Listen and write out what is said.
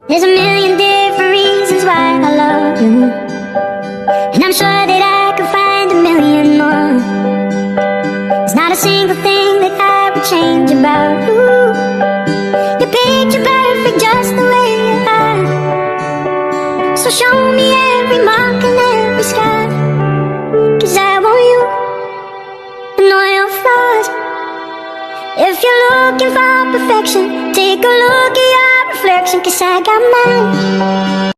There's a million different reasons why I love you, and I'm sure that I could find a million more. There's not a single thing that I would change about you. You're picture perfect just the way you are. So show me every mark and every scar, 'cause I want you and all your flaws. If you're looking for perfection, take a look at your reflection, 'cause I got mine.